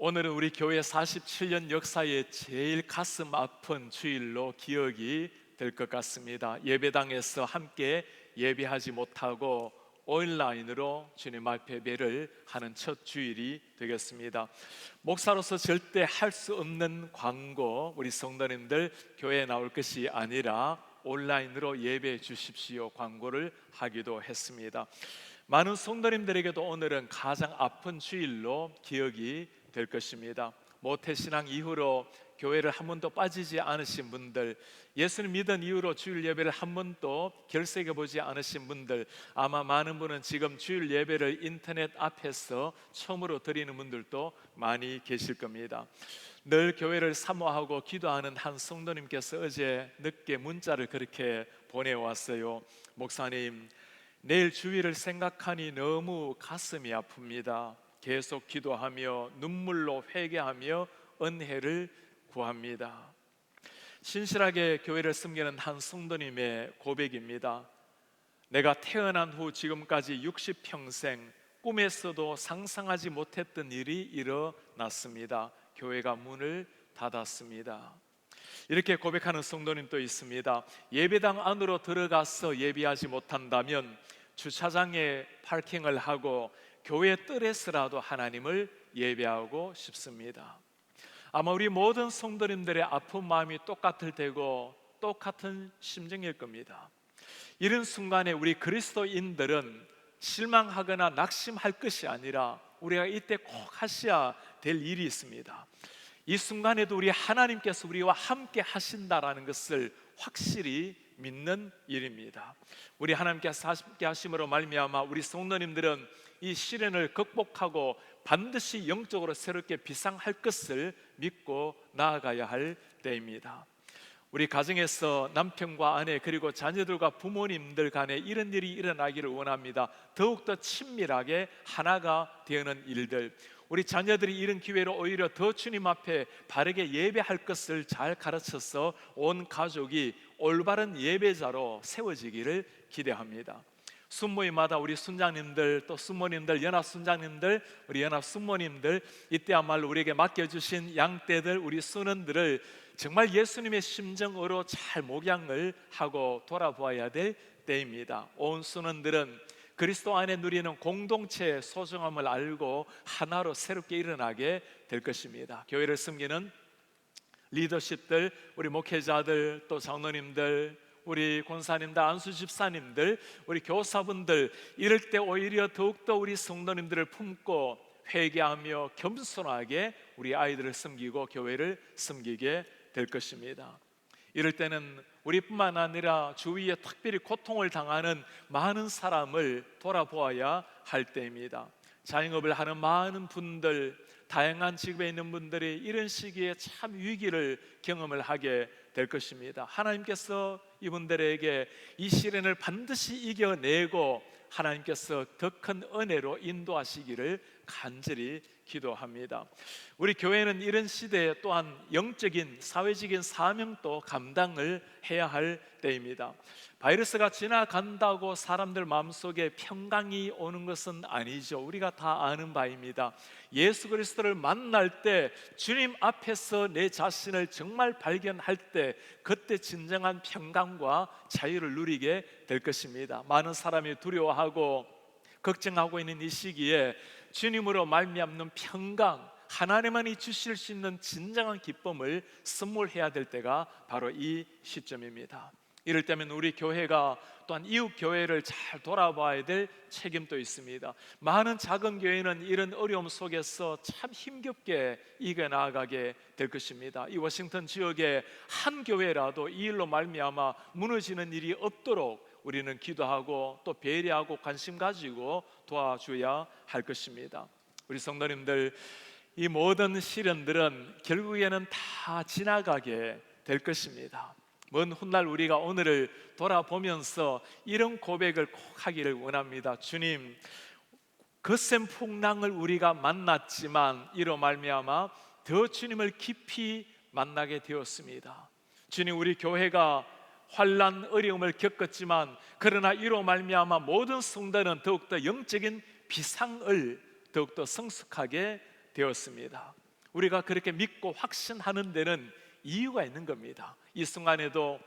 오늘은 우리 교회 47년 역사의 제일 가슴 아픈 주일로 기억이 될 것 같습니다. 예배당에서 함께 예배하지 못하고 온라인으로 주님 앞에 예배를 하는 첫 주일이 되겠습니다. 목사로서 절대 할 수 없는 광고, 우리 성도님들 교회에 나올 것이 아니라 온라인으로 예배해 주십시오 광고를 하기도 했습니다. 많은 성도님들에게도 오늘은 가장 아픈 주일로 기억이 될 것입니다. 모태신앙 이후로 교회를 한 번도 빠지지 않으신 분들, 예수님 믿은 이후로 주일 예배를 한 번도 결석해 보지 않으신 분들, 아마 많은 분은 지금 주일 예배를 인터넷 앞에서 처음으로 드리는 분들도 많이 계실 겁니다. 늘 교회를 사모하고 기도하는 한 성도님께서 어제 늦게 문자를 그렇게 보내왔어요. 목사님, 내일 주일을 생각하니 너무 가슴이 아픕니다. 계속 기도하며 눈물로 회개하며 은혜를 구합니다. 신실하게 교회를 섬기는 한 성도님의 고백입니다. 내가 태어난 후 지금까지 60평생 꿈에서도 상상하지 못했던 일이 일어났습니다. 교회가 문을 닫았습니다. 이렇게 고백하는 성도님도 있습니다. 예배당 안으로 들어가서 예배하지 못한다면 주차장에 파킹을 하고 교회 뜰에서라도 하나님을 예배하고 싶습니다. 아마 우리 모든 성도님들의 아픈 마음이 똑같을 테고 똑같은 심정일 겁니다. 이런 순간에 우리 그리스도인들은 실망하거나 낙심할 것이 아니라 우리가 이때 꼭 하셔야 될 일이 있습니다. 이 순간에도 우리 하나님께서 우리와 함께 하신다라는 것을 확실히 믿는 일입니다. 우리 하나님께서 함께 하심으로 말미암아 우리 성도님들은 이 시련을 극복하고 반드시 영적으로 새롭게 비상할 것을 믿고 나아가야 할 때입니다. 우리 가정에서 남편과 아내 그리고 자녀들과 부모님들 간에 이런 일이 일어나기를 원합니다. 더욱더 친밀하게 하나가 되는 일들, 우리 자녀들이 이런 기회로 오히려 더 주님 앞에 바르게 예배할 것을 잘 가르쳐서 온 가족이 올바른 예배자로 세워지기를 기대합니다. 순모임마다 우리 순장님들, 또 순모님들, 연합 순장님들, 우리 연합 순모님들, 이때야말로 우리에게 맡겨주신 양떼들, 우리 순원들을 정말 예수님의 심정으로 잘 목양을 하고 돌아보아야 될 때입니다. 온 순원들은 그리스도 안에 누리는 공동체의 소중함을 알고 하나로 새롭게 일어나게 될 것입니다. 교회를 섬기는 리더십들, 우리 목회자들, 또 장로님들, 우리 권사님들, 안수 집사님들, 우리 교사분들, 이럴 때 오히려 더욱더 우리 성도님들을 품고 회개하며 겸손하게 우리 아이들을 섬기고 교회를 섬기게 될 것입니다. 이럴 때는 우리뿐만 아니라 주위에 특별히 고통을 당하는 많은 사람을 돌아보아야 할 때입니다. 자영업을 하는 많은 분들, 다양한 직업에 있는 분들이 이런 시기에 참 위기를 경험을 하게 될 것입니다. 하나님께서 이분들에게 이 시련을 반드시 이겨내고 하나님께서 더 큰 은혜로 인도하시기를 간절히 기도합니다. 우리 교회는 이런 시대에 또한 영적인 사회적인 사명도 감당을 해야 할 때입니다. 바이러스가 지나간다고 사람들 마음속에 평강이 오는 것은 아니죠. 우리가 다 아는 바입니다. 예수 그리스도를 만날 때, 주님 앞에서 내 자신을 정말 발견할 때, 그때 진정한 평강과 자유를 누리게 될 것입니다. 많은 사람이 두려워하고 걱정하고 있는 이 시기에 주님으로 말미암는 평강, 하나님만이 주실 수 있는 진정한 기쁨을 선물해야 될 때가 바로 이 시점입니다. 이럴 때면 우리 교회가 또한 이웃 교회를 잘 돌아봐야 될 책임도 있습니다. 많은 작은 교회는 이런 어려움 속에서 참 힘겹게 이겨나가게 될 것입니다. 이 워싱턴 지역의 한 교회라도 이 일로 말미암아 무너지는 일이 없도록 우리는 기도하고 또 배려하고 관심 가지고 도와줘야 할 것입니다. 우리 성도님들, 이 모든 시련들은 결국에는 다 지나가게 될 것입니다. 먼 훗날 우리가 오늘을 돌아보면서 이런 고백을 꼭 하기를 원합니다. 주님, 거센 풍랑을 우리가 만났지만 이로 말미암아 더 주님을 깊이 만나게 되었습니다. 주님, 우리 교회가 환난 어려움을 겪었지만 그러나 이로 말미암아 모든 성도는 더욱더 영적인 비상을 더욱더 성숙하게 되었습니다. 우리가 그렇게 믿고 확신하는 데는 이유가 있는 겁니다. 이 순간에도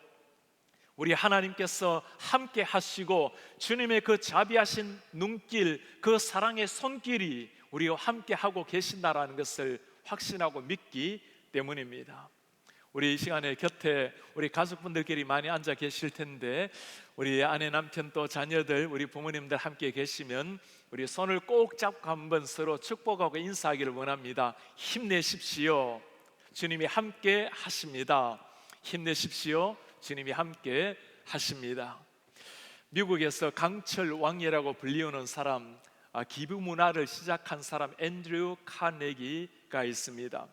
우리 하나님께서 함께 하시고 주님의 그 자비하신 눈길, 그 사랑의 손길이 우리와 함께 하고 계신다라는 것을 확신하고 믿기 때문입니다. 우리 이 시간에 곁에 우리 가족분들끼리 많이 앉아 계실 텐데, 우리 아내, 남편, 또 자녀들, 우리 부모님들 함께 계시면 우리 손을 꼭 잡고 한번 서로 축복하고 인사하기를 원합니다. 힘내십시오. 주님이 함께 하십니다. 힘내십시오. 주님이 함께 하십니다. 미국에서 강철 왕이라고 불리우는 사람, 기부 문화를 시작한 사람 앤드류 카네기가 있습니다.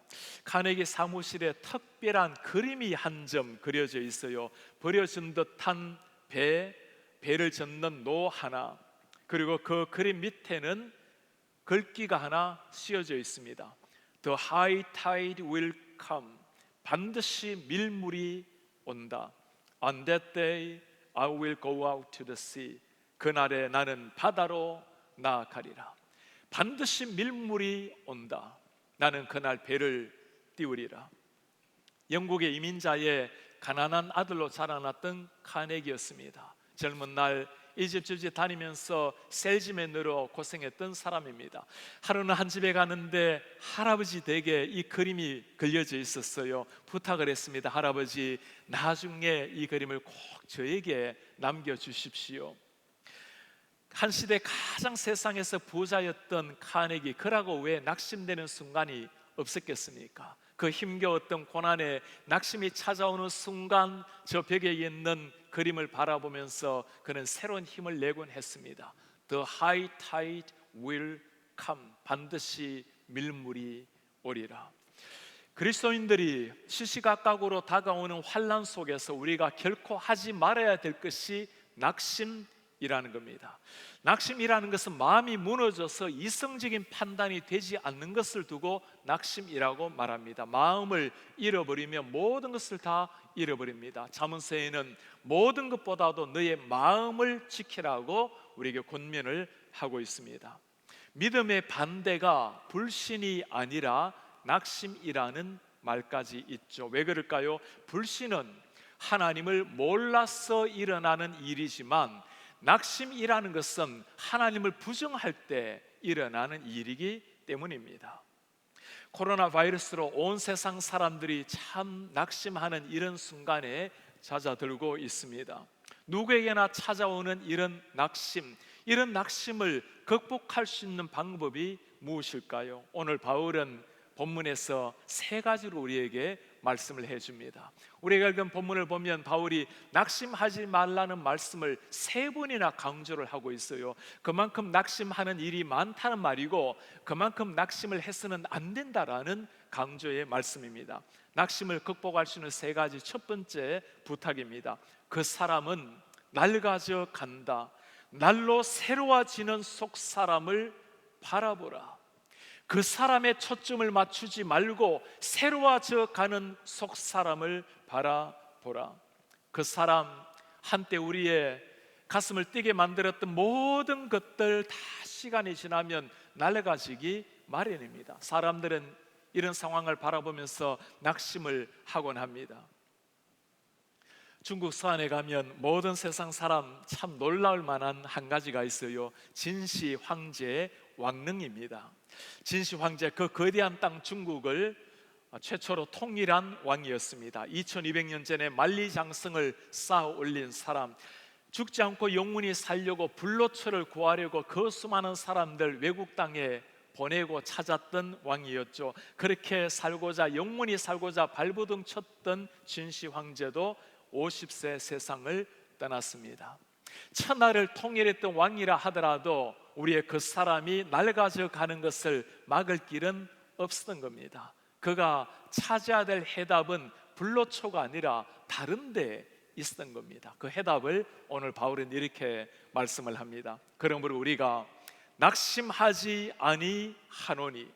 카네기 사무실에 특별한 그림이 한 점 그려져 있어요. 버려진 듯한 배를 젓는 노 하나, 그리고 그 그림 밑에는 글귀가 하나 쓰여져 있습니다. The high tide will come. 반드시 밀물이 온다. On that day I will go out to the sea. 그날에 나는 바다로 나아가리라. 반드시 밀물이 온다. 나는 그날 배를 띄우리라. 영국의 이민자의 가난한 아들로 자라났던 카네기였습니다. 젊은 날 이집 저집 다니면서 셀즈맨으로 고생했던 사람입니다. 하루는 한 집에 가는데 할아버지 댁에 이 그림이 그려져 있었어요. 부탁을 했습니다. 할아버지, 나중에 이 그림을 꼭 저에게 남겨주십시오. 한 시대 가장 세상에서 부자였던 카네기, 그라고 왜 낙심되는 순간이 없었겠습니까? 그 힘겨웠던 고난에 낙심이 찾아오는 순간 저 벽에 있는 그림을 바라보면서 그는 새로운 힘을 내곤 했습니다. The high tide will come. 반드시 밀물이 오리라. 그리스도인들이 시시각각으로 다가오는 환난 속에서 우리가 결코 하지 말아야 될 것이 낙심이라는 겁니다. 낙심이라는 것은 마음이 무너져서 이성적인 판단이 되지 않는 것을 두고 낙심이라고 말합니다. 마음을 잃어버리면 모든 것을 다 잃어버립니다. 잠언서에는 모든 것보다도 너의 마음을 지키라고 우리에게 권면을 하고 있습니다. 믿음의 반대가 불신이 아니라 낙심이라는 말까지 있죠. 왜 그럴까요? 불신은 하나님을 몰라서 일어나는 일이지만 낙심이라는 것은 하나님을 부정할 때 일어나는 일이기 때문입니다. 코로나 바이러스로 온 세상 사람들이 참 낙심하는 이런 순간에 잦아들고 있습니다. 누구에게나 찾아오는 이런 낙심을 극복할 수 있는 방법이 무엇일까요? 오늘 바울은 본문에서 세 가지로 우리에게 말씀을 해줍니다. 우리가 읽은 본문을 보면 바울이 낙심하지 말라는 말씀을 세 번이나 강조를 하고 있어요. 그만큼 낙심하는 일이 많다는 말이고, 그만큼 낙심을 해서는 안 된다라는 강조의 말씀입니다. 낙심을 극복할 수 있는 세 가지, 첫 번째 부탁입니다. 그 사람은 낡아져 간다. 날로 새로워지는 속 사람을 바라보라. 그 사람의 초점을 맞추지 말고 새로워져 가는 속 사람을 바라보라. 그 사람, 한때 우리의 가슴을 뛰게 만들었던 모든 것들 다 시간이 지나면 낡아지기 마련입니다. 사람들은 이런 상황을 바라보면서 낙심을 하곤 합니다. 중국 서안에 가면 모든 세상 사람 참 놀라울 만한 한 가지가 있어요. 진시 황제의 왕릉입니다. 진시 황제, 그 거대한 땅 중국을 최초로 통일한 왕이었습니다. 2200년 전에 만리장성을 쌓아 올린 사람, 죽지 않고 영원히 살려고 불로초를 구하려고 그 수많은 사람들 외국 땅에 보내고 찾았던 왕이었죠. 그렇게 살고자, 영원히 살고자 발버둥 쳤던 진시 황제도 50세 세상을 떠났습니다. 천하를 통일했던 왕이라 하더라도 우리의 그 사람이 낡아져 가는 것을 막을 길은 없었던 겁니다. 그가 찾아야 될 해답은 불로초가 아니라 다른 데 있었던 겁니다. 그 해답을 오늘 바울은 이렇게 말씀을 합니다. 그러므로 우리가 낙심하지 아니하노니,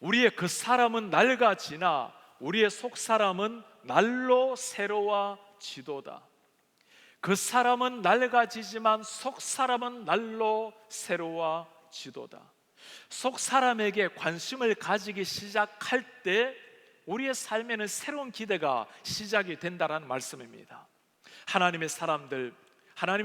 우리의 그 사람은 낡아지나 우리의 속 사람은 날로 새로워지도다. 그 사람은 낡아지지만 속 사람은 날로 새로워지도다. 속 사람에게 관심을 가지기 시작할 때 우리의 삶에는 새로운 기대가 시작이 된다는 말씀입니다. 하나님의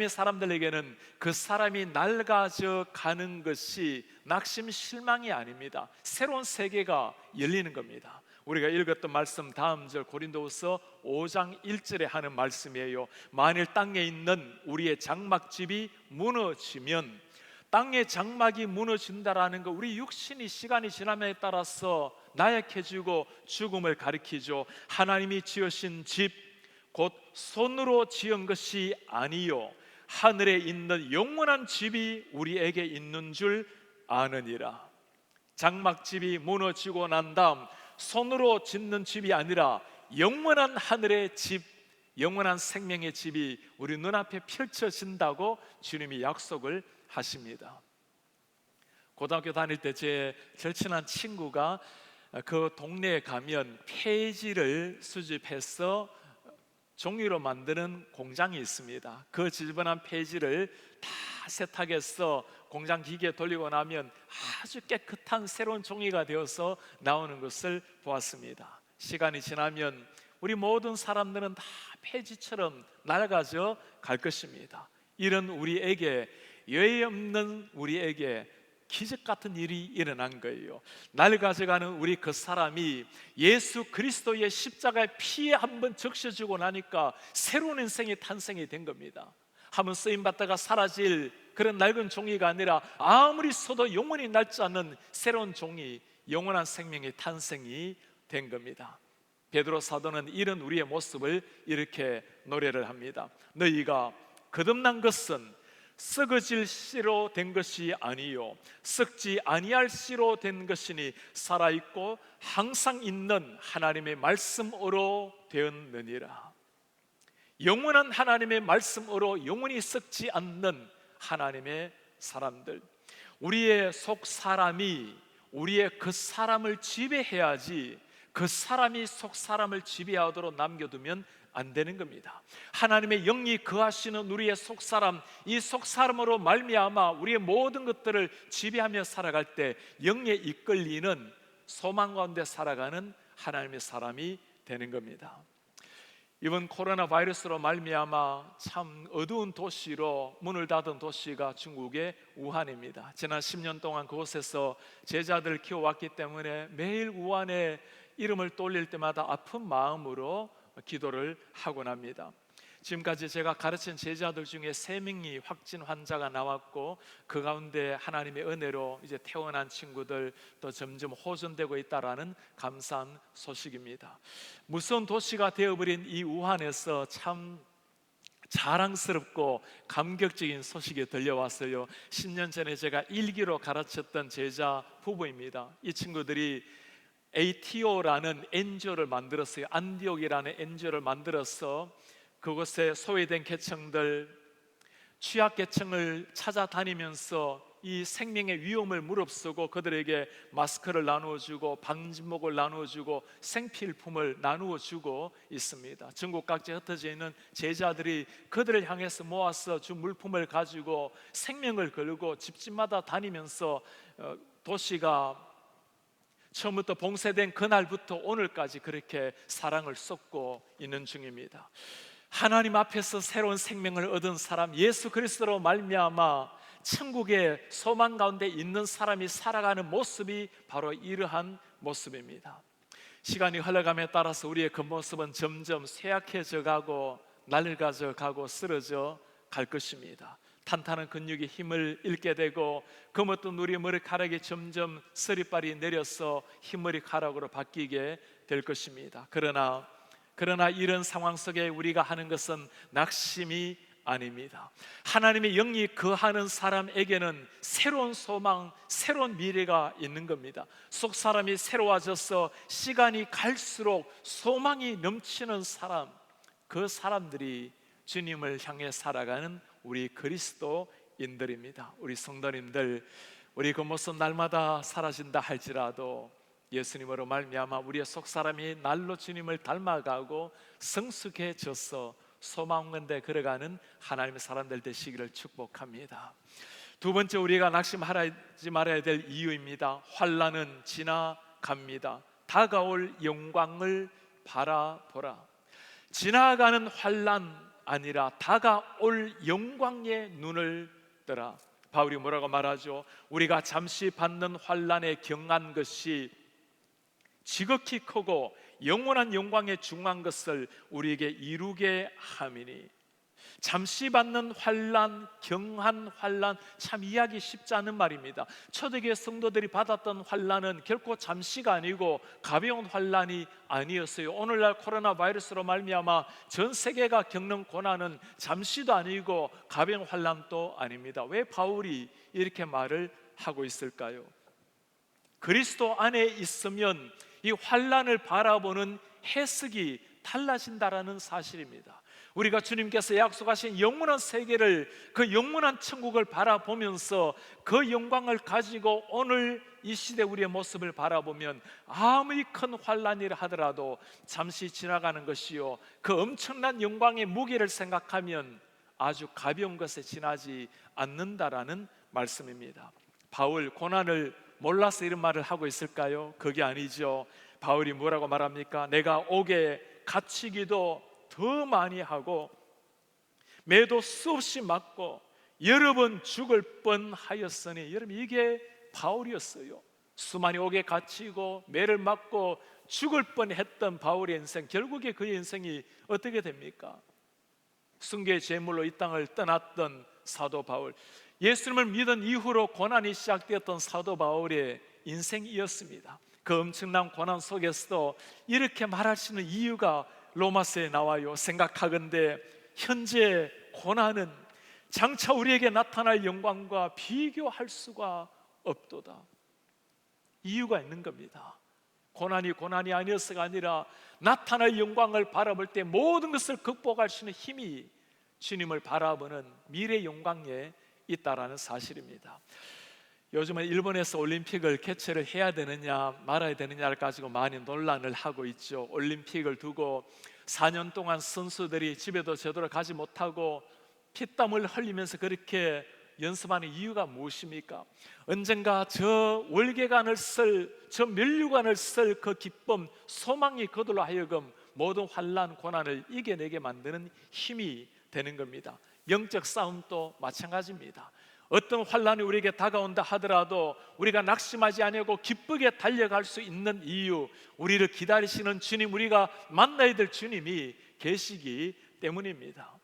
사람들에게는 그 사람이 낡아져 가는 것이 낙심 실망이 아닙니다. 새로운 세계가 열리는 겁니다. 우리가 읽었던 말씀 다음 절 고린도후서 5장 1절에 하는 말씀이에요. 만일 땅에 있는 우리의 장막집이 무너지면, 땅의 장막이 무너진다라는 거, 우리 육신이 시간이 지남에 따라서 나약해지고 죽음을 가리키죠. 하나님이 지으신 집, 곧 손으로 지은 것이 아니요 하늘에 있는 영원한 집이 우리에게 있는 줄 아느니라. 장막집이 무너지고 난 다음 손으로 짓는 집이 아니라 영원한 하늘의 집, 영원한 생명의 집이 우리 눈앞에 펼쳐진다고 주님이 약속을 하십니다. 고등학교 다닐 때 제 절친한 친구가 그 동네에 가면 폐지를 수집해서 종이로 만드는 공장이 있습니다. 그 지저분한 폐지를 다 세탁해서 공장 기계에 돌리고 나면 아주 깨끗한 새로운 종이가 되어서 나오는 것을 보았습니다. 시간이 지나면 우리 모든 사람들은 다 폐지처럼 낡아져 갈 것입니다. 이런 우리에게, 예의 없는 우리에게 기적 같은 일이 일어난 거예요. 낡아져가는 우리 그 사람이 예수 그리스도의 십자가의 피에 한번 적셔지고 나니까 새로운 인생이 탄생이 된 겁니다. 한번 쓰임받다가 사라질 그런 낡은 종이가 아니라 아무리 써도 영원히 낡지 않는 새로운 종이, 영원한 생명의 탄생이 된 겁니다. 베드로 사도는 이런 우리의 모습을 이렇게 노래를 합니다. 너희가 거듭난 것은 썩어질 씨로 된 것이 아니요 썩지 아니할 씨로 된 것이니 살아있고 항상 있는 하나님의 말씀으로 되었느니라. 영원한 하나님의 말씀으로 영원히 썩지 않는 하나님의 사람들, 우리의 속 사람이 우리의 그 사람을 지배해야지 그 사람이 속 사람을 지배하도록 남겨두면 안 되는 겁니다. 하나님의 영이 거하시는 우리의 속사람, 이 속사람으로 말미암아 우리의 모든 것들을 지배하며 살아갈 때 영에 이끌리는 소망 가운데 살아가는 하나님의 사람이 되는 겁니다. 이번 코로나 바이러스로 말미암아 참 어두운 도시로 문을 닫은 도시가 중국의 우한입니다. 지난 10년 동안 그곳에서 제자들을 키워왔기 때문에 매일 우한의 이름을 떠올릴 때마다 아픈 마음으로 기도를 하곤 합니다. 지금까지 제가 가르친 제자들 중에 3명이 확진 환자가 나왔고 그 가운데 하나님의 은혜로 이제 퇴원한 친구들 또 점점 호전되고 있다라는 감사한 소식입니다. 무서운 도시가 되어버린 이 우한에서 참 자랑스럽고 감격적인 소식이 들려왔어요. 10년 전에 제가 일기로 가르쳤던 제자 부부입니다. 이 친구들이 ATO라는 NGO를 만들었어요. 안디옥이라는 NGO를 만들어서 그곳에 소외된 계층들, 취약계층을 찾아다니면서 이 생명의 위험을 무릅쓰고 그들에게 마스크를 나누어주고 방진목을 나누어주고 생필품을 나누어주고 있습니다. 전국 각지에 흩어져 있는 제자들이 그들을 향해서 모아서 준 물품을 가지고 생명을 걸고 집집마다 다니면서 도시가 처음부터 봉쇄된 그날부터 오늘까지 그렇게 사랑을 쏟고 있는 중입니다. 하나님 앞에서 새로운 생명을 얻은 사람, 예수 그리스도로 말미암아 천국의 소망 가운데 있는 사람이 살아가는 모습이 바로 이러한 모습입니다. 시간이 흘러감에 따라서 우리의 그 모습은 점점 쇠약해져 가고 낡아져 가고 쓰러져 갈 것입니다. 탄탄한 근육이 힘을 잃게 되고 검었던 우리 머리카락이 점점 서리빨이 내려서 흰머리카락으로 바뀌게 될 것입니다. 그러나 이런 상황 속에 우리가 하는 것은 낙심이 아닙니다. 하나님의 영이 거하는 사람에게는 새로운 소망, 새로운 미래가 있는 겁니다. 속 사람이 새로워져서 시간이 갈수록 소망이 넘치는 사람, 그 사람들이 주님을 향해 살아가는 우리 그리스도인들입니다. 우리 성도님들, 우리 그 모습 날마다 사라진다 할지라도 예수님으로 말미암아 우리의 속사람이 날로 주님을 닮아가고 성숙해져서 소망 가운데 걸어가는 하나님의 사람들 되시기를 축복합니다. 두 번째 우리가 낙심하지 말아야 될 이유입니다. 환난은 지나갑니다. 다가올 영광을 바라보라. 지나가는 환난 아니라 다가올 영광에 눈을 뜨라. 바울이 뭐라고 말하죠? 우리가 잠시 받는 환난에 경한 것이 지극히 크고 영원한 영광에 중한 것을 우리에게 이루게 함이니. 잠시 받는 환난, 경한 환난, 참 이해하기 쉽지 않은 말입니다. 초대교회 성도들이 받았던 환난은 결코 잠시가 아니고 가벼운 환난이 아니었어요. 오늘날 코로나 바이러스로 말미암아 전 세계가 겪는 고난은 잠시도 아니고 가벼운 환난도 아닙니다. 왜 바울이 이렇게 말을 하고 있을까요? 그리스도 안에 있으면 이 환난을 바라보는 해석이 달라진다라는 사실입니다. 우리가 주님께서 약속하신 영원한 세계를, 그 영원한 천국을 바라보면서 그 영광을 가지고 오늘 이 시대 우리의 모습을 바라보면 아무리 큰 환난이라 하더라도 잠시 지나가는 것이요, 그 엄청난 영광의 무게를 생각하면 아주 가벼운 것에 지나지 않는다라는 말씀입니다. 바울 고난을 몰라서 이런 말을 하고 있을까요? 그게 아니죠. 바울이 뭐라고 말합니까? 내가 옥에 갇히기도 더 많이 하고 매도 수없이 맞고 여러 번 죽을 뻔하였으니. 여러분, 이게 바울이었어요. 수많이 옥에 갇히고 매를 맞고 죽을 뻔했던 바울의 인생, 결국에 그의 인생이 어떻게 됩니까? 순교의 제물로 이 땅을 떠났던 사도 바울, 예수님을 믿은 이후로 고난이 시작되었던 사도 바울의 인생이었습니다. 그 엄청난 고난 속에서도 이렇게 말하시는 이유가 로마서에 나와요. 생각하건대 현재 고난은 장차 우리에게 나타날 영광과 비교할 수가 없도다. 이유가 있는 겁니다. 고난이 아니어서가 아니라 나타날 영광을 바라볼 때 모든 것을 극복할 수 있는 힘이 주님을 바라보는 미래 영광에 있다라는 사실입니다. 요즘은 일본에서 올림픽을 개최를 해야 되느냐 말아야 되느냐를 가지고 많이 논란을 하고 있죠. 올림픽을 두고 4년 동안 선수들이 집에도 제대로 가지 못하고 피땀을 흘리면서 그렇게 연습하는 이유가 무엇입니까? 언젠가 저 월계관을 저 면류관을 쓸 그 기쁨, 소망이 그들로 하여금 모든 환난, 고난을 이겨내게 만드는 힘이 되는 겁니다. 영적 싸움도 마찬가지입니다. 어떤 환난이 우리에게 다가온다 하더라도 우리가 낙심하지 아니하고 기쁘게 달려갈 수 있는 이유, 우리를 기다리시는 주님, 우리가 만나야 될 주님이 계시기 때문입니다.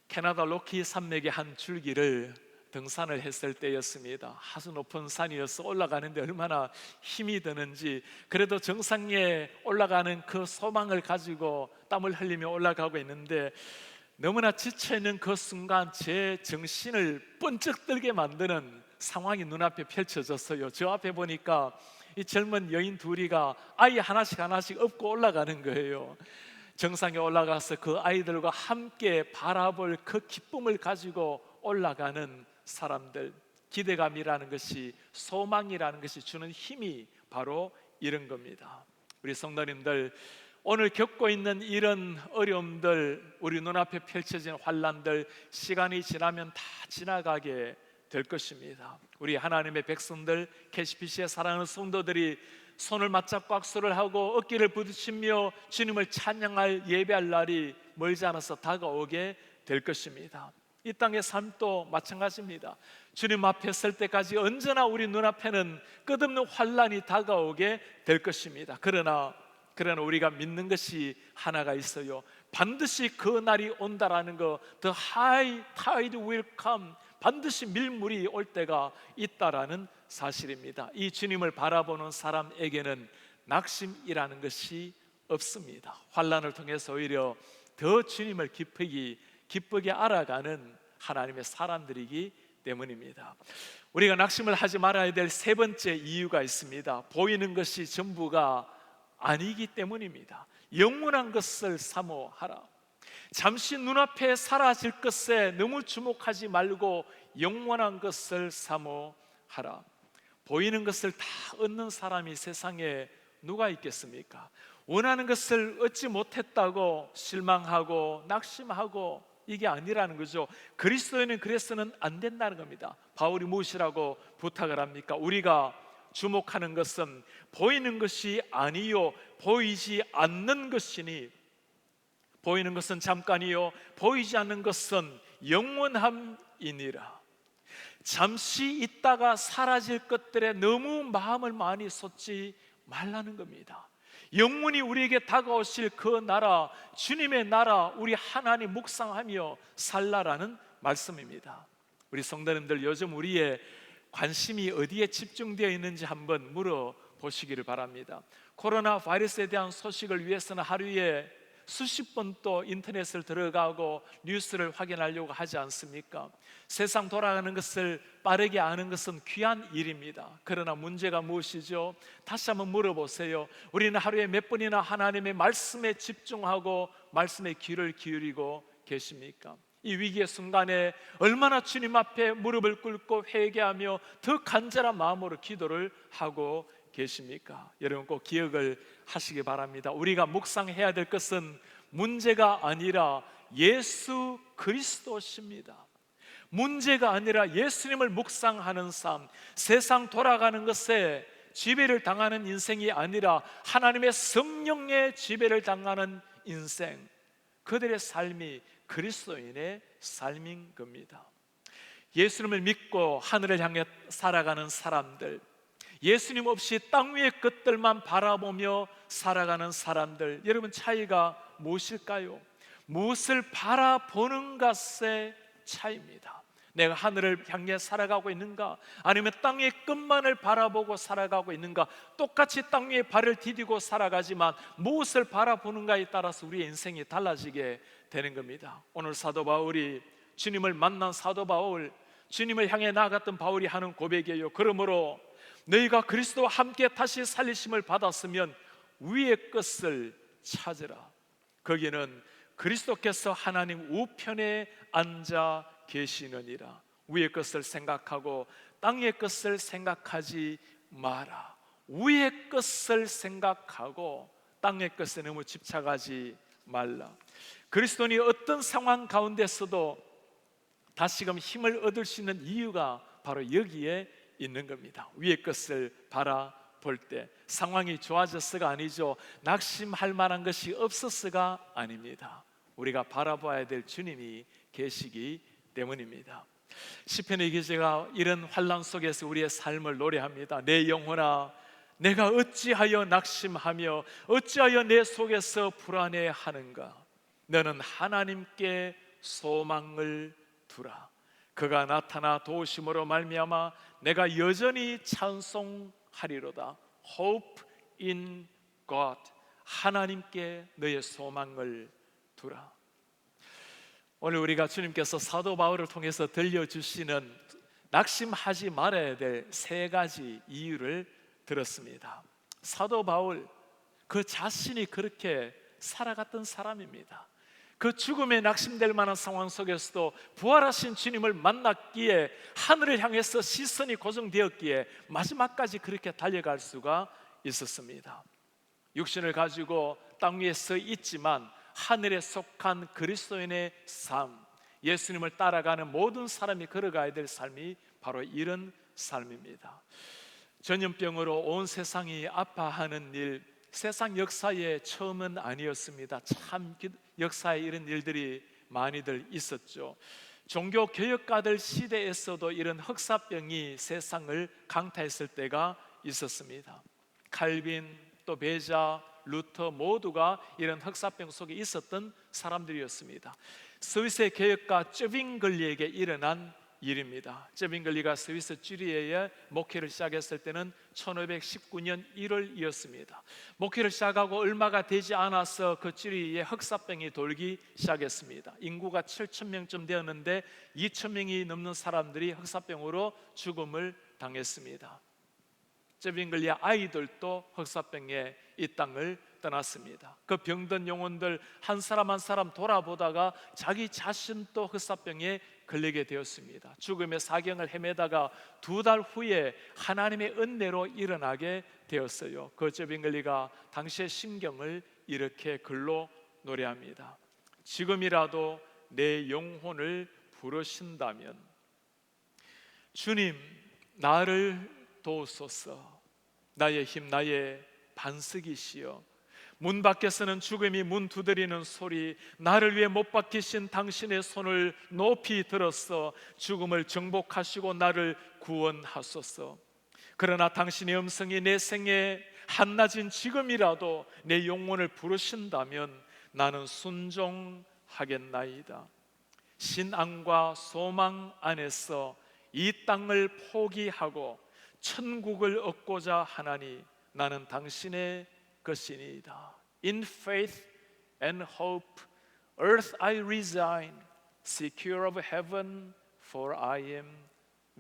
캐나다 로키 산맥의 한 줄기를 등산을 했을 때였습니다. 아주 높은 산이어서 올라가는데 얼마나 힘이 드는지, 그래도 정상에 올라가는 그 소망을 가지고 땀을 흘리며 올라가고 있는데 너무나 지쳐있는 그 순간 제 정신을 번쩍 들게 만드는 상황이 눈앞에 펼쳐졌어요. 저 앞에 보니까 이 젊은 여인 둘이가 아이 하나씩 업고 올라가는 거예요. 정상에 올라가서 그 아이들과 함께 바라볼 그 기쁨을 가지고 올라가는 사람들, 기대감이라는 것이, 소망이라는 것이 주는 힘이 바로 이런 겁니다. 우리 성도님들, 오늘 겪고 있는 이런 어려움들, 우리 눈앞에 펼쳐진 환난들, 시간이 지나면 다 지나가게 될 것입니다. 우리 하나님의 백성들, KCPC의 사랑하는 성도들이 손을 맞잡고 악수를 하고 어깨를 부딪히며 주님을 찬양할, 예배할 날이 멀지 않아서 다가오게 될 것입니다. 이 땅의 삶도 마찬가지입니다. 주님 앞에 설 때까지 언제나 우리 눈앞에는 끝없는 환난이 다가오게 될 것입니다. 그러나 우리가 믿는 것이 하나가 있어요. 반드시 그 날이 온다라는 거. The high tide will come. 반드시 밀물이 올 때가 있다라는 사실입니다. 이 주님을 바라보는 사람에게는 낙심이라는 것이 없습니다. 환난을 통해서 오히려 더 주님을 기쁘게 알아가는 하나님의 사람들이기 때문입니다. 우리가 낙심을 하지 말아야 될 세 번째 이유가 있습니다. 보이는 것이 전부가 아니기 때문입니다. 영원한 것을 사모하라. 잠시 눈앞에 사라질 것에 너무 주목하지 말고 영원한 것을 사모하라. 보이는 것을 다 얻는 사람이 세상에 누가 있겠습니까? 원하는 것을 얻지 못했다고 실망하고 낙심하고 이게 아니라는 거죠. 그리스도인은 그래서는 안 된다는 겁니다. 바울이 무엇이라고 부탁을 합니까? 우리가 주목하는 것은 보이는 것이 아니요 보이지 않는 것이니, 보이는 것은 잠깐이요 보이지 않는 것은 영원함이니라. 잠시 있다가 사라질 것들에 너무 마음을 많이 쏟지 말라는 겁니다. 영원히 우리에게 다가오실 그 나라, 주님의 나라, 우리 하나님 묵상하며 살라라는 말씀입니다. 우리 성도님들, 요즘 우리의 관심이 어디에 집중되어 있는지 한번 물어보시기를 바랍니다. 코로나 바이러스에 대한 소식을 위해서는 하루에 수십 번 또 인터넷을 들어가고 뉴스를 확인하려고 하지 않습니까? 세상 돌아가는 것을 빠르게 아는 것은 귀한 일입니다. 그러나 문제가 무엇이죠? 다시 한번 물어보세요. 우리는 하루에 몇 번이나 하나님의 말씀에 집중하고 말씀에 귀를 기울이고 계십니까? 이 위기의 순간에 얼마나 주님 앞에 무릎을 꿇고 회개하며 더 간절한 마음으로 기도를 하고 계십니까? 여러분 꼭 기억을 하시기 바랍니다. 우리가 묵상해야 될 것은 문제가 아니라 예수 그리스도십니다. 문제가 아니라 예수님을 묵상하는 삶, 세상 돌아가는 것에 지배를 당하는 인생이 아니라 하나님의 성령의 지배를 당하는 인생, 그들의 삶이 그리스도인의 삶인 겁니다. 예수님을 믿고 하늘을 향해 살아가는 사람들, 예수님 없이 땅 위의 것들만 바라보며 살아가는 사람들, 여러분 차이가 무엇일까요? 무엇을 바라보는 것의 차이입니다. 내가 하늘을 향해 살아가고 있는가? 아니면 땅의 끝만을 바라보고 살아가고 있는가? 똑같이 땅 위에 발을 디디고 살아가지만 무엇을 바라보는가에 따라서 우리의 인생이 달라지게 되는 겁니다. 오늘 사도 바울이, 주님을 만난 사도 바울, 주님을 향해 나아갔던 바울이 하는 고백이에요. 그러므로 너희가 그리스도와 함께 다시 살리심을 받았으면 위의 것을 찾으라. 거기는 그리스도께서 하나님 우편에 앉아 계시느니라. 위의 것을 생각하고 땅의 것을 생각하지 마라. 위의 것을 생각하고 땅의 것에 너무 집착하지 말라. 그리스도인이 어떤 상황 가운데서도 다시금 힘을 얻을 수 있는 이유가 바로 여기에 있는 겁니다. 위의 것을 바라볼 때 상황이 좋아졌어가 아니죠. 낙심할 만한 것이 없었어가 아닙니다. 우리가 바라봐야 될 주님이 계시기 때문입니다. 시편의 기자가 이런 환난 속에서 우리의 삶을 노래합니다. 내 영혼아, 내가 어찌하여 낙심하며 어찌하여 내 속에서 불안해하는가? 너는 하나님께 소망을 두라. 그가 나타나 도우심으로 말미암아 내가 여전히 찬송하리로다. Hope in God. 하나님께 너의 소망을 두라. 오늘 우리가 주님께서 사도 바울을 통해서 들려주시는 낙심하지 말아야 될 세 가지 이유를 들었습니다. 사도 바울, 그 자신이 그렇게 살아갔던 사람입니다. 그 죽음에 낙심될 만한 상황 속에서도 부활하신 주님을 만났기에, 하늘을 향해서 시선이 고정되었기에 마지막까지 그렇게 달려갈 수가 있었습니다. 육신을 가지고 땅 위에 서 있지만 하늘에 속한 그리스도인의 삶, 예수님을 따라가는 모든 사람이 걸어가야 될 삶이 바로 이런 삶입니다. 전염병으로 온 세상이 아파하는 일, 세상 역사의 처음은 아니었습니다. 참 역사에 이런 일들이 많이들 있었죠. 종교 개혁가들 시대에서도 이런 흑사병이 세상을 강타했을 때가 있었습니다. 칼빈, 또 베자, 루터 모두가 이런 흑사병 속에 있었던 사람들이었습니다. 스위스의 개혁가 쯔빙글리에게 일어난 일입니다. 쯔빙글리가 스위스 쥐리히에 목회를 시작했을 때는 1519년 1월이었습니다. 목회를 시작하고 얼마가 되지 않아서 그 쥐리히에 흑사병이 돌기 시작했습니다. 인구가 7,000명쯤 되었는데 2,000명이 넘는 사람들이 흑사병으로 죽음을 당했습니다. 쯔빙글리의 아이들도 흑사병에 이 땅을 떠났습니다. 그 병든 영혼들 한 사람 한 사람 돌아보다가 자기 자신도 흑사병에 걸리게 되었습니다. 죽음의 사경을 헤매다가 2달 후에 하나님의 은혜로 일어나게 되었어요. 그 쯔빙글리가 당시의 심경을 이렇게 글로 노래합니다. 지금이라도 내 영혼을 부르신다면 주님 나를 도우소서. 나의 힘 나의 반석이시여. 문 밖에서는 죽음이 문 두드리는 소리, 나를 위해 못 박히신 당신의 손을 높이 들었어 죽음을 정복하시고 나를 구원하소서. 그러나 당신의 음성이 내 생에 한낮인 지금이라도 내 영혼을 부르신다면 나는 순종하겠나이다. 신앙과 소망 안에서 이 땅을 포기하고 천국을 얻고자 하나니 나는 당신의 것이니이다. In faith and hope, earth I resign, secure of heaven, for I am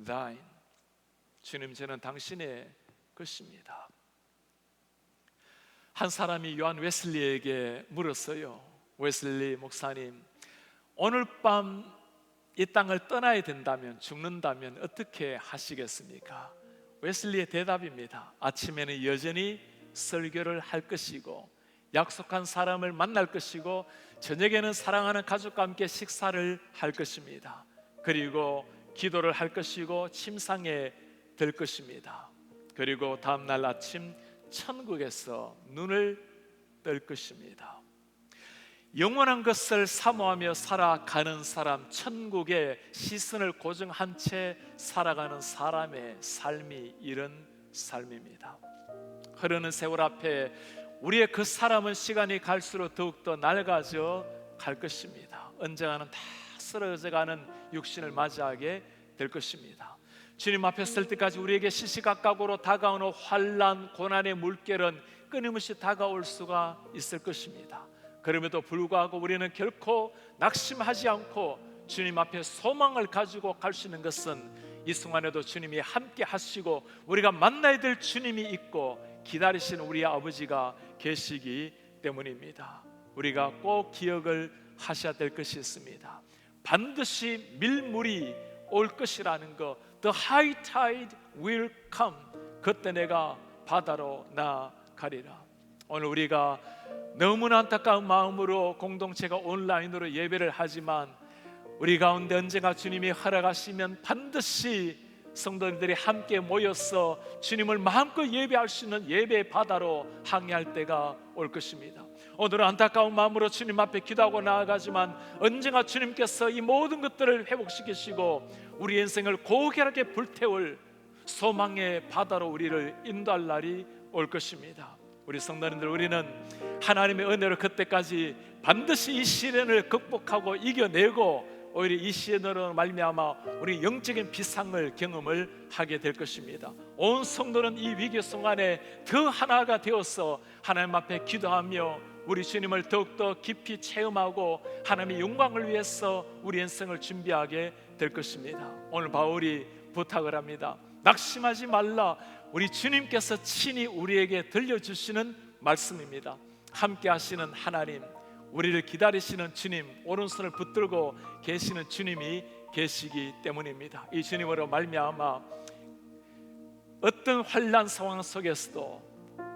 thine. 주님, 저는 당신의 것입니다. 한 사람이 요한 웨슬리에게 물었어요. 웨슬리 목사님, 오늘 밤 이 땅을 떠나야 된다면, 죽는다면 어떻게 하시겠습니까? 웨슬리의 대답입니다. 아침에는 여전히 설교를 할 것이고 약속한 사람을 만날 것이고 저녁에는 사랑하는 가족과 함께 식사를 할 것입니다. 그리고 기도를 할 것이고 침상에 들 것입니다. 그리고 다음날 아침 천국에서 눈을 뜰 것입니다. 영원한 것을 사모하며 살아가는 사람, 천국에 시선을 고정한 채 살아가는 사람의 삶이 이런 삶입니다. 흐르는 세월 앞에 우리의 그 사람은 시간이 갈수록 더욱더 낡아져 갈 것입니다. 언젠가는 다 쓰러져가는 육신을 맞이하게 될 것입니다. 주님 앞에 설 때까지 우리에게 시시각각으로 다가오는 환난, 고난의 물결은 끊임없이 다가올 수가 있을 것입니다. 그럼에도 불구하고 우리는 결코 낙심하지 않고 주님 앞에 소망을 가지고 갈 수 있는 것은 이 순간에도 주님이 함께 하시고 우리가 만나야 될 주님이 있고 기다리시는 우리 아버지가 계시기 때문입니다. 우리가 꼭 기억을 하셔야 될 것이 있습니다. 반드시 밀물이 올 것이라는 것. The high tide will come. 그때 내가 바다로 나가리라. 오늘 우리가 너무나 안타까운 마음으로 공동체가 온라인으로 예배를 하지만 우리 가운데 언젠가 주님이 허락하시면 반드시 성도님들이 함께 모여서 주님을 마음껏 예배할 수 있는 예배의 바다로 항해할 때가 올 것입니다. 오늘은 안타까운 마음으로 주님 앞에 기도하고 나아가지만 언젠가 주님께서 이 모든 것들을 회복시키시고 우리 인생을 고결하게 불태울 소망의 바다로 우리를 인도할 날이 올 것입니다. 우리 성도님들, 우리는 하나님의 은혜로 그때까지 반드시 이 시련을 극복하고 이겨내고 오히려 이 시련으로 말미암아 우리 영적인 비상을 경험을 하게 될 것입니다. 온 성도는 이 위기 순간에 더 하나가 되어서 하나님 앞에 기도하며 우리 주님을 더욱더 깊이 체험하고 하나님의 영광을 위해서 우리 인생을 준비하게 될 것입니다. 오늘 바울이 부탁을 합니다. 낙심하지 말라. 우리 주님께서 친히 우리에게 들려주시는 말씀입니다. 함께 하시는 하나님, 우리를 기다리시는 주님, 오른손을 붙들고 계시는 주님이 계시기 때문입니다. 이 주님으로 말미암아 어떤 환난 상황 속에서도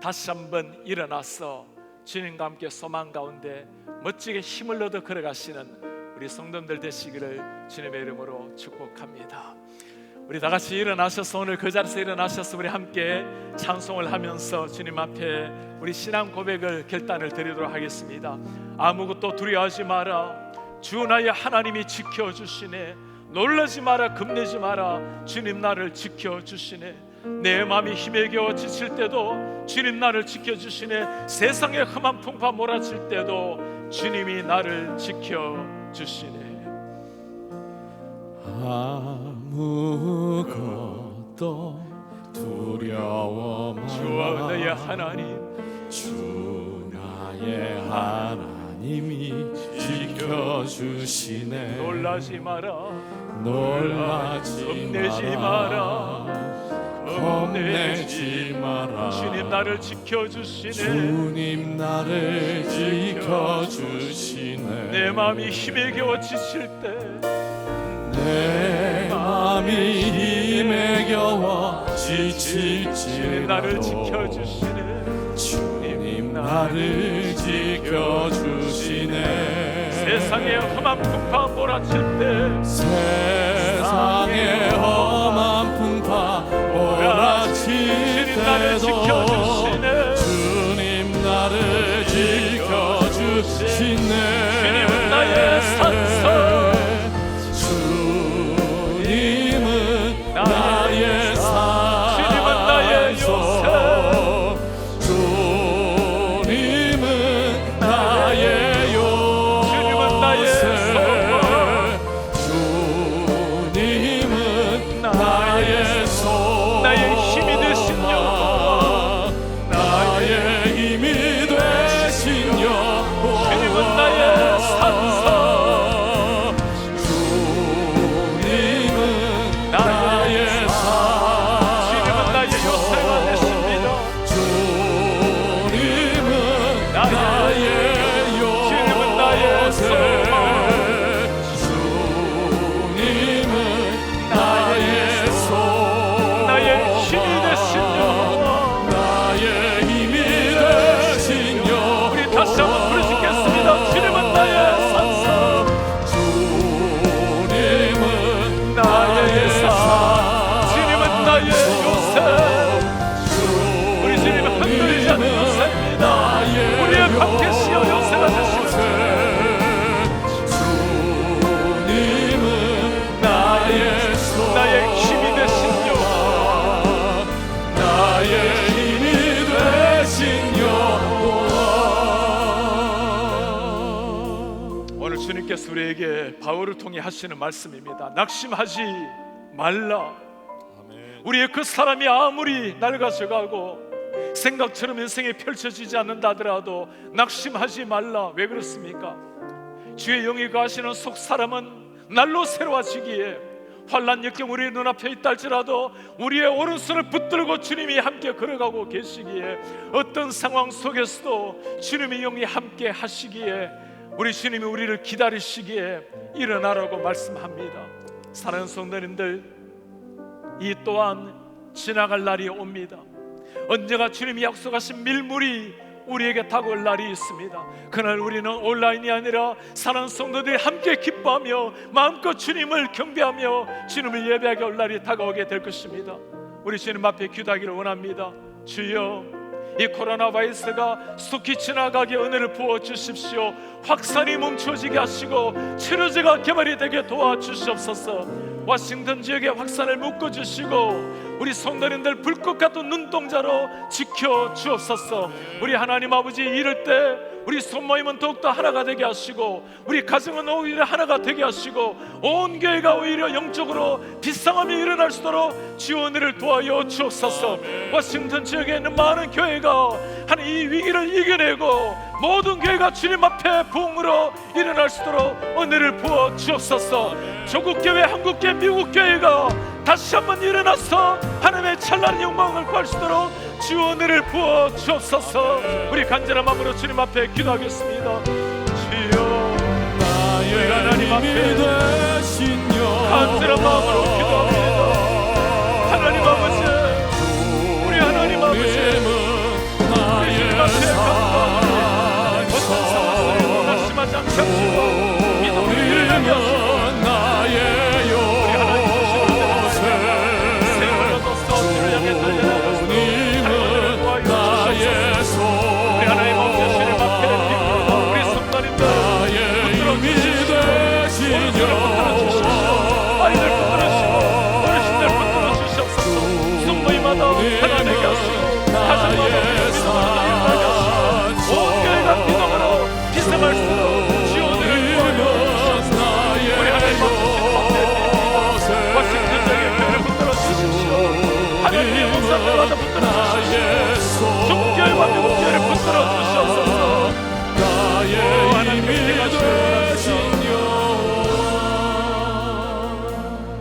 다시 한번 일어나서 주님과 함께 소망 가운데 멋지게 힘을 얻어 걸어가시는 우리 성도들 되시기를 주님의 이름으로 축복합니다. 우리 다 같이 일어나셔서 오늘 그 자리에서 일어나셔서 우리 함께 찬송을 하면서 주님 앞에 우리 신앙 고백을 결단을 드리도록 하겠습니다. 아무것도 두려워하지 마라. 주 나의 하나님이 지켜주시네. 놀라지 마라. 겁내지 마라. 주님 나를 지켜주시네. 내 마음이 힘에 겨워 지칠 때도 주님 나를 지켜주시네. 세상의 험한 풍파 몰아칠 때도 주님이 나를 지켜주시네. 아무것도 두려워 마라. 주 나의 하나님, 주 나의 하나님이 지켜주시네. 놀라지 마라. 놀라지 겁내지 마라. 겁내지 마라. 주님 나를 지켜주시네. 주님 나를 지켜주시네. 내 마음이 힘에 겨워 지칠 때, 내 마음이 힘에 겨워 지칠지라도 주님 나를 지켜주시네. 주님 나를 지켜주시네. 세상의 험한 풍파 몰아칠 때 세상의 험한 풍파 몰아칠 주님 나를 때도 지켜주시네. 주님 나를 지켜주시네. 주님은 나의 산성, 주님은 나의 산성, 주님은 나의 요새, 주님은 나의 요새, 주님은 나의 주님은 나의 소망, 나의 힘이 되신 여호와, 나의 힘이 되신 여호와, 주님은 나의 산성, 주님은 나의 주님은 나의 요새가 되십니다. 주님은 나의 주님은 나의 소망, 주님은 나의 소망, 나의 힘이 되신 여호와. 나의 힘이 되신 여호와. 우리 다시 한번 부르시겠습니다. 주님은 나의 산성, 주님은 나의 산, 주님은 나의 요새. 우리 주님은 흔들리지 않는 요새입니다. 우리의 밖에시여 요새가 되시옵소서. 주님은 나의 소망, 나의 힘이 되신 여호와, 나의 힘이 되신 여호와. 오늘 주님께서 우리에게 바울을 통해 하시는 말씀입니다. 낙심하지 말라. 우리의 그 사람이 아무리 낡아져가고 생각처럼 인생이 펼쳐지지 않는다 하더라도 낙심하지 말라. 왜 그렇습니까? 주의 영이 거하시는 속 사람은 날로 새로워지기에 환난 역경 우리의 눈앞에 있다 할지라도 우리의 오른손을 붙들고 주님이 함께 걸어가고 계시기에 어떤 상황 속에서도 주님의 영이 함께 하시기에 우리 주님이 우리를 기다리시기에 일어나라고 말씀합니다. 사랑하는 성도님들, 이 또한 지나갈 날이 옵니다. 언제가 주님이 약속하신 밀물이 우리에게 다가올 날이 있습니다. 그날 우리는 온라인이 아니라 사랑하는 성도들이 함께 기뻐하며 마음껏 주님을 경배하며 주님을 예배하게 올 날이 다가오게 될 것입니다. 우리 주님 앞에 기도하기를 원합니다. 주여, 이 코로나 바이러스가 속히 지나가게 은혜를 부어주십시오. 확산이 멈춰지게 하시고 치료제가 개발이 되게 도와주시옵소서. 워싱턴 지역의 확산을 묶어주시고 우리 성도님들 불꽃 같은 눈동자로 지켜주옵소서. 우리 하나님 아버지, 이럴 때 우리 손모임은 더욱더 하나가 되게 하시고 우리 가정은 오히려 하나가 되게 하시고 온 교회가 오히려 영적으로 비상함이 일어날 수 있도록 지원을 도와여 주옵소서. 워싱턴 지역에 있는 많은 교회가 하나님 이 위기를 이겨내고 모든 교회가 주님 앞에 부흥으로 일어날 수 있도록 은혜를 부어 주옵소서. 조국 교회, 한국 교회, 미국 교회가 다시 한번 일어나서 하나님의 찬란한 영광을 구할 수 있도록 지원을 부어 주옵소서. 우리 간절한 마음으로 주님 앞에 기도하겠습니다. 주여, 나의 하나님 앞에 힘이 되신 간절한 마음으로 기도합니다. 하나님 아버지, 우리 하나님 아버지, 우리 주님 앞에 감사합니다. 어떤 상황 속에도 낙심하지 않게 하시고 믿음으로 일어나게 하시고 나의 우리 하나님 오시는 새로운 얻어서 주를 향해 달려나가시고 우리 하나님 아버지 주님 앞에 우리 성도님들 붙들어주시고 아이들 붙들어주시고 어르신들 붙들어주시옵소서. 성도님마다 하나님께 하시고 가정마다 믿음으로 온 교회가 기도하러 비상할 수 있도록 지원을 구하여주시옵소서. 우리 하나님 아버지 주님 앞에 워싱턴 지역의 교회를 붙들어주십시오. 하나님의 목사들마다 붙들어주십시오. 중교회와 미국 교회를 붙들어주시옵소서. 나의 힘이 되신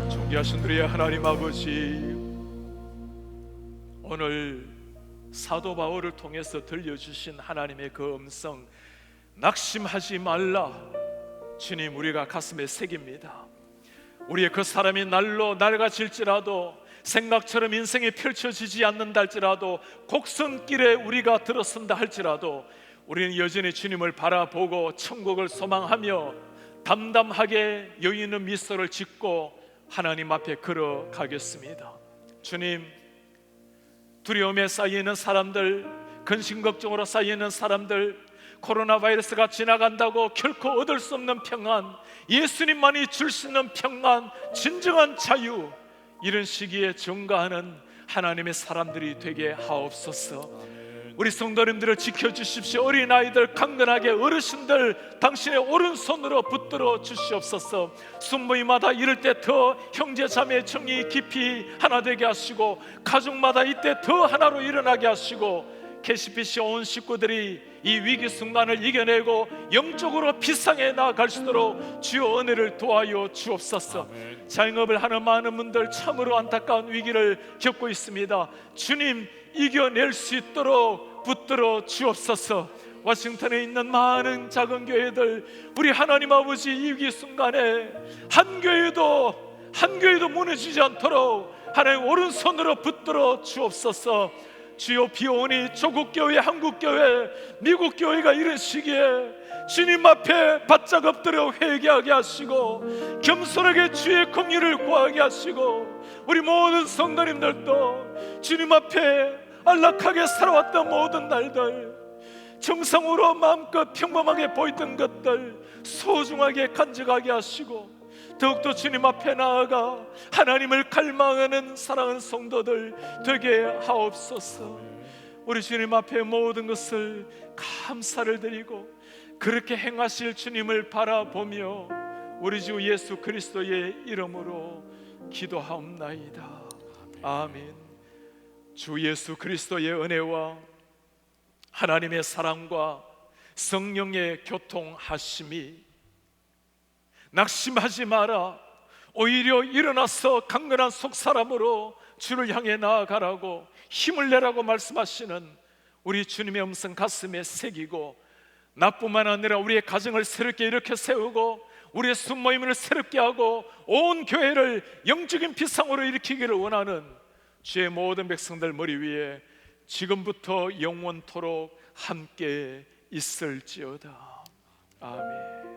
존귀하신 우리의 하나님 아버지, 오늘 사도 바울을 통해서 들려주신 하나님의 그 음성, 낙심하지 말라. 주님, 우리가 가슴에 새깁니다. 우리의 그 사람이 날로 낡아질지라도 생각처럼 인생이 펼쳐지지 않는다 할지라도 곡선길에 우리가 들어선다 할지라도 우리는 여전히 주님을 바라보고 천국을 소망하며 담담하게 여유 있는 미소를 짓고 하나님 앞에 걸어가겠습니다. 주님, 두려움에 쌓여있는 사람들, 근심걱정으로 쌓여있는 사람들, 코로나 바이러스가 지나간다고 결코 얻을 수 없는 평안, 예수님만이 줄 수 있는 평안, 진정한 자유, 이런 시기에 증거하는 하나님의 사람들이 되게 하옵소서. 우리 성도님들을 지켜주십시오. 어린아이들, 강건하게 어르신들 당신의 오른손으로 붙들어 주시옵소서. 순모임마다 이럴 때 더 형제자매 정이 깊이 하나 되게 하시고, 가족마다 이때 더 하나로 일어나게 하시고, 캐시피시 온 식구들이 이 위기 순간을 이겨내고 영적으로 비상에 나아갈 수 있도록 주여 은혜를 도와여 주옵소서. 자영업을 하는 많은 분들 참으로 안타까운 위기를 겪고 있습니다. 주님, 이겨낼 수 있도록 붙들어 주옵소서. 워싱턴에 있는 많은 작은 교회들, 우리 하나님 아버지 이 위기 순간에 한 교회도 무너지지 않도록 하나님 오른손으로 붙들어 주옵소서. 주여, 비오니 조국교회, 한국교회, 미국교회가 이런 시기에 주님 앞에 바짝 엎드려 회개하게 하시고 겸손하게 주의 긍휼을 구하게 하시고, 우리 모든 성도님들도 주님 앞에 안락하게 살아왔던 모든 날들, 정상으로 마음껏 평범하게 보이던 것들 소중하게 간직하게 하시고, 더욱더 주님 앞에 나아가 하나님을 갈망하는 사랑하는 성도들 되게 하옵소서. 우리 주님 앞에 모든 것을 감사를 드리고 그렇게 행하실 주님을 바라보며 우리 주 예수 그리스도의 이름으로 기도하옵나이다. 아멘. 주 예수 그리스도의 은혜와 하나님의 사랑과 성령의 교통하심이, 낙심하지 마라, 오히려 일어나서 강건한 속사람으로 주를 향해 나아가라고 힘을 내라고 말씀하시는 우리 주님의 음성 가슴에 새기고, 나뿐만 아니라 우리의 가정을 새롭게 일으켜 세우고 우리의 순모임을 새롭게 하고 온 교회를 영적인 비상으로 일으키기를 원하는 주의 모든 백성들 머리 위에 지금부터 영원토록 함께 있을지어다. 아멘.